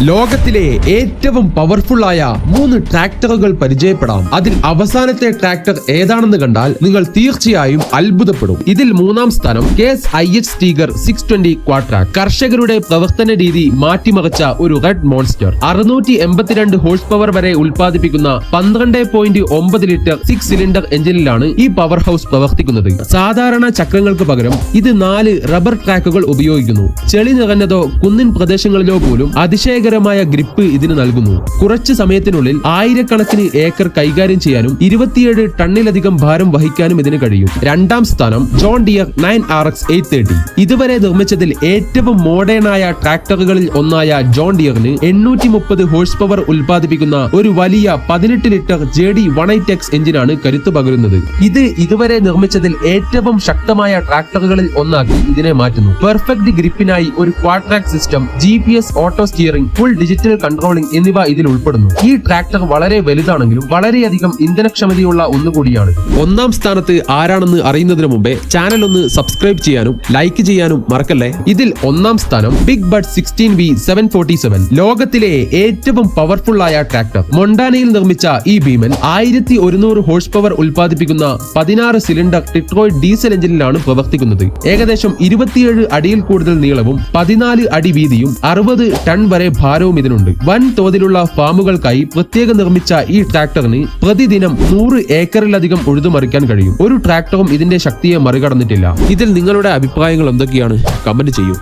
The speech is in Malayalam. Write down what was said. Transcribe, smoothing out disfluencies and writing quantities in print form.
ലോകത്തിലെ ഏറ്റവും പവർഫുൾ ആയ 3 ട്രാക്ടറുകൾ പരിചയപ്പെടാം. അതിൽ അവസാനത്തെ ട്രാക്ടർ ഏതാണെന്ന് കണ്ടാൽ നിങ്ങൾ തീർച്ചയായും അത്ഭുതപ്പെടും. ഇതിൽ 3-ാം സ്ഥാനം കേസ് IH സ്റ്റീഗർ 620 ക്വാഡ്രാക്ക്. കർഷകരുടെ പ്രവർത്തന രീതി മാറ്റിമറിച്ച ഒരു റെഡ് മോൺസ്റ്റർ. 682 ഹോഴ്സ് പവർ വരെ ഉൽപ്പാദിപ്പിക്കുന്ന 12.9 ലിറ്റർ 6 സിലിണ്ടർ എഞ്ചിനിലാണ് ഈ പവർ ഹൗസ് പ്രവർത്തിക്കുന്നത്. സാധാരണ ചക്രങ്ങൾക്ക് പകരം ഇത് 4 റബ്ബർ ട്രാക്കുകൾ ഉപയോഗിക്കുന്നു. ചെളി നിറഞ്ഞതോ കുന്നിൻ പ്രദേശങ്ങളിലോ പോലും അതിശയകരമായ ഗ്രിപ്പ് ഇതിന് നൽകുന്നു. കുറച്ച് സമയത്തിനുള്ളിൽ ആയിരക്കണക്കിന് ഏക്കർ കൈകാര്യം ചെയ്യാനും 27 ടണ്ണിലധികം ഭാരം വഹിക്കാനും ഇതിന് കഴിയും. 2-ാം സ്ഥാനം ജോൺ ഡിയർ 9RX 830. ഇതുവരെ നിർമ്മിച്ചതിൽ ഏറ്റവും മോഡേൺ ആയ ട്രാക്ടറുകളിൽ ഒന്നായ ജോൺ ഡിയറിന് 830 ഹോഴ്സ് പവർ ഉൽപ്പാദിപ്പിക്കുന്ന ഒരു വലിയ 18 ലിറ്റർ JD 108X എഞ്ചിനാണ് കരുത്തു പകരുന്നത്. ഇത് ഇതുവരെ നിർമ്മിച്ചതിൽ ഏറ്റവും ശക്തമായ ട്രാക്ടറുകളിൽ ഒന്നാക്കി ഇതിനെ മാറ്റുന്നു. പെർഫെക്റ്റ് ഗ്രിപ്പിനായി ഒരു Quadrac system, GPS auto steering, full digital controlling എന്നിവ ഇതിൽ ഉൾപ്പെടുന്നു. ഈ ട്രാക്ടർ വളരെ വലുതാണെങ്കിലും വളരെയധികം ഇന്ധനക്ഷമതയുള്ള ഒന്നുകൂടിയാണ്. 1-ാം സ്ഥാനത്ത് ആരാണെന്ന് അറിയുന്നതിന് മുമ്പേ ചാനൽ ഒന്ന് സബ്സ്ക്രൈബ് ചെയ്യാനും ലൈക്ക് ചെയ്യാനും മറക്കല്ലേ. ഇതിൽ 1-ാം സ്ഥാനം ബിഗ് ബഡ് 16V 747. ലോകത്തിലെ ഏറ്റവും പവർഫുൾ ആയ ട്രാക്ടർ. മൊണ്ടാനയിൽ നിർമ്മിച്ച ഈ ഭീമൻ 1100 ഹോഴ്സ് പവർ ഉൽപ്പാദിപ്പിക്കുന്ന 16 സിലിണ്ടർ ടിട്രോയിഡ് ഡീസൽ എഞ്ചിനിലാണ് പ്രവർത്തിക്കുന്നത്. ഏകദേശം 27 അടിയിൽ കൂടുതൽ നീളവും 14 അടി വീതിയും 60 ടൺ വരെ ഭാരവും ഇതിനുണ്ട്. വൻ തോതിലുള്ള ഫാമുകൾക്കായി പ്രത്യേകം നിർമ്മിച്ച ഈ ട്രാക്ടറിന് പ്രതിദിനം 100 ഏക്കറിലധികം ഉഴുതുമറിക്കാൻ കഴിയും. ഒരു ട്രാക്ടറും ഇതിന്റെ ശക്തിയെ മറികടന്നിട്ടില്ല. ഇതിൽ നിങ്ങളുടെ അഭിപ്രായങ്ങൾ എന്തൊക്കെയാണ്? കമന്റ് ചെയ്യൂ.